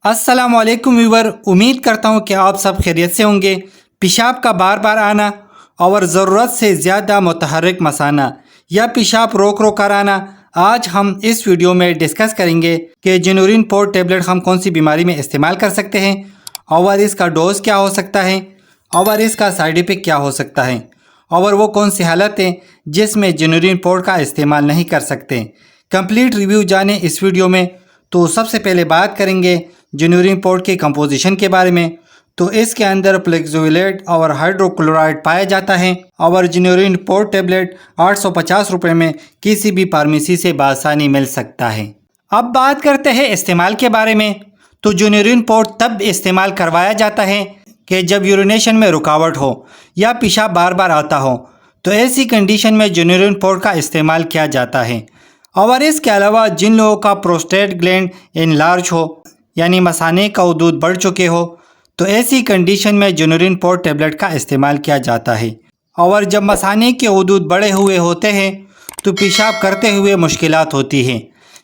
अस्सलाम वालेकुम व्यूवर, उम्मीद करता हूँ कि आप सब खैरियत से होंगे। पेशाब का बार बार आना और ज़रूरत से ज़्यादा मुतहर्रिक मसाना या पेशाब रोक रोक कर आना, आज हम इस वीडियो में डिस्कस करेंगे कि जिनोरिन पोर्ट टेबलेट हम कौन सी बीमारी में इस्तेमाल कर सकते हैं और इसका डोज क्या हो सकता है और इसका साइड इफ़ेक्ट क्या हो सकता है और वो कौन सी हालत है जिसमें जिनोरिन पोर्ट का इस्तेमाल नहीं कर सकते। कंप्लीट रिव्यू जाने इस वीडियो में। तो सबसे पहले बात करेंगे जिनोरिन पोर्ट के कंपोजिशन के बारे में। तो इसके अंदर फ्लेक्सोविलेट और हाइड्रोक्लोराइड पाया जाता है और जिनोरिन पोर्ट टेबलेट 850 रुपये में किसी भी फार्मेसी से बआसानी मिल सकता है। अब बात करते हैं इस्तेमाल के बारे में। तो जिनोरिन पोर्ट तब इस्तेमाल करवाया जाता है कि जब यूरिनेशन में रुकावट हो या पेशाब बार बार आता हो, तो ऐसी कंडीशन में जिनोरिन पोर्ट का इस्तेमाल किया जाता है। और इसके अलावा जिन लोगों का प्रोस्टेट ग्लैंड इनलार्ज हो यानी मसाने का हदूद बढ़ चुके हो, तो ऐसी कंडीशन में जिनोरिन पोर्ट टेबलेट का इस्तेमाल किया जाता है। और जब मसाने के हदूद बढ़े हुए होते हैं तो पेशाब करते हुए मुश्किलात होती हैं,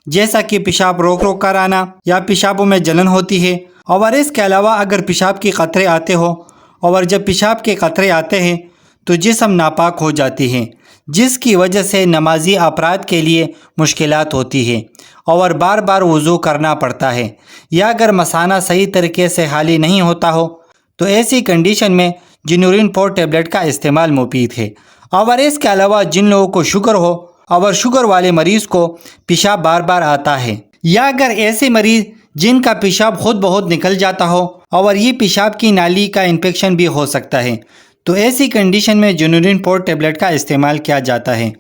जैसा कि पेशाब रोक रोक कर आना या पेशाबों में जलन होती है। और इसके अलावा अगर पेशाब के कतरे आते हो और जब पेशाब के कतरे आते हैं तो जिस्म नापाक हो जाती है, जिसकी वजह से नमाजी अफराद के लिए मुश्किलात होती है और बार बार वज़ू करना पड़ता है। या अगर मसाना सही तरीके से खाली नहीं होता हो, तो ऐसी कंडीशन में जिनोरिन पोर्ट टेबलेट का इस्तेमाल मुफीद है। और इसके अलावा जिन लोगों को शुगर हो और शुगर वाले मरीज़ को पेशाब बार बार आता है, या अगर ऐसे मरीज़ जिनका पेशाब खुद बहुत निकल जाता हो और ये पेशाब की नाली का इन्फेक्शन भी हो सकता है, तो ऐसी कंडीशन में जिनोरिन पोर्ट टेबलेट का इस्तेमाल किया जाता है।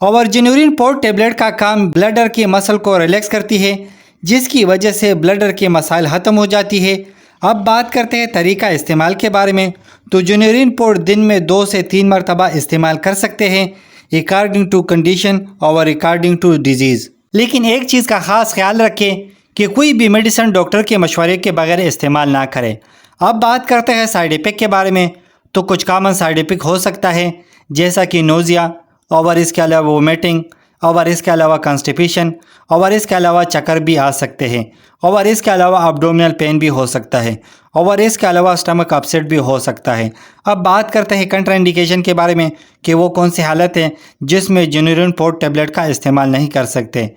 और जिनोरिन पोर्ट टेबलेट का काम ब्लडर के मसल को रिलैक्स करती है, जिसकी वजह से ब्लडर के मसाइल ख़त्म हो जाती है। अब बात करते हैं तरीका इस्तेमाल के बारे में। तो जिनोरिन पोर्ट दिन में 2 से 3 मरतबा इस्तेमाल कर सकते हैं अकॉर्डिंग टू कंडीशन और अकॉर्डिंग टू डिजीज़। लेकिन एक चीज़ का ख़ास ख्याल रखें कि कोई भी मेडिसिन डॉक्टर के मशवरे के बगैर इस्तेमाल ना करें। अब बात करते हैं साइड इफ़ेक्ट के बारे में। तो कुछ कॉमन साइड इफ़ेक्ट हो सकता है, जैसा कि नोज़िया और इसके अलावा वोमिटिंग और इसके अलावा कॉन्स्टिपेशन और इसके अलावा चक्कर भी आ सकते हैं और इसके अलावा एब्डोमिनल पेन भी हो सकता है और इसके अलावा स्टमक अपसेट भी हो सकता है। अब बात करते हैं कंट्राइंडिकेशन के बारे में कि वो कौन सी हालत है जिसमें जिनोरिन पोर्ट टेबलेट का इस्तेमाल नहीं कर सकते।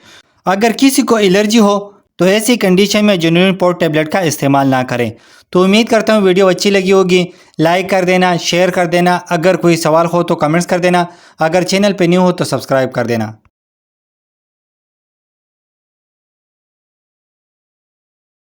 अगर किसी को एलर्जी हो तो ऐसी कंडीशन में जिनोरिन पोर्ट टेबलेट का इस्तेमाल ना करें। तो उम्मीद करता हूँ वीडियो अच्छी लगी होगी। लाइक कर देना, शेयर कर देना, अगर कोई सवाल हो तो कमेंट्स कर देना, अगर चैनल पे न्यू हो तो सब्सक्राइब कर देना।